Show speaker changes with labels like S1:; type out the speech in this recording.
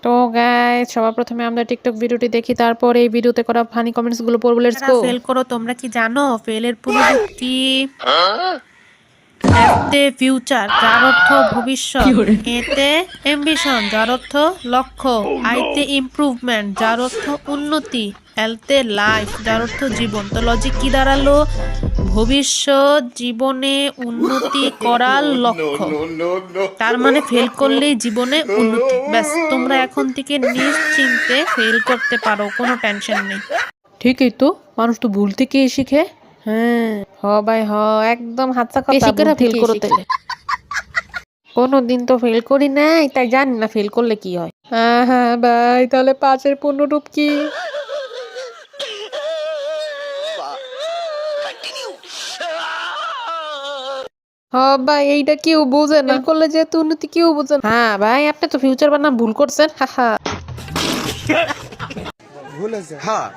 S1: তো গাইস, সবার প্রথমে আমরা টিকটক ভিডিওটি দেখি, তারপর এই ভিডিওতে করা ফানি কমেন্টস গুলো পড়বো। Let's go.
S2: ফেল করো, তোমরা কি জানো ফেলের পূর্বরূপ কি? এতে ফিউচার, যার অর্থ ভবিষ্যৎ। এতে অ্যাম্বিশন, যার অর্থ লক্ষ্য। আইতে ইমপ্রুভমেন্ট, যার অর্থ উন্নতি। এলতে লাইফ, যার অর্থ জীবন। তো লজিক কি দাঁড়ালো? ভবিষ্যৎ জীবনে উন্নতি করার লক্ষ্য। তার মানে ফেল করলেই জীবনে উন্নতি। ব্যাস, তোমরা এখন থেকে নিশ্চিন্তে ফেল করতে পারো, কোনো টেনশন নেই।
S1: ঠিকই তো, মানুষ তো ভুল থেকেই শিখে। হ্যাঁ ভাই, একদম হাতটা কথা।
S2: করে ফেল করো তাহলে।
S1: কোনোদিন তো ফেল করি নাই, তাই জানি না ফেল করলে কি হয়। হ্যাঁ ভাই, তাহলে 5-এর পূর্ণরূপ কি? ভাই, এইটা কেউ বোঝে না। ফেল করলে যেহেতু উন্নতি কেউ বোঝে না। হ্যাঁ ভাই, আপনি তো ফিউচার বানাম ভুল করছেন। হা।
S3: ভুল হয়েছে, হ্যাঁ।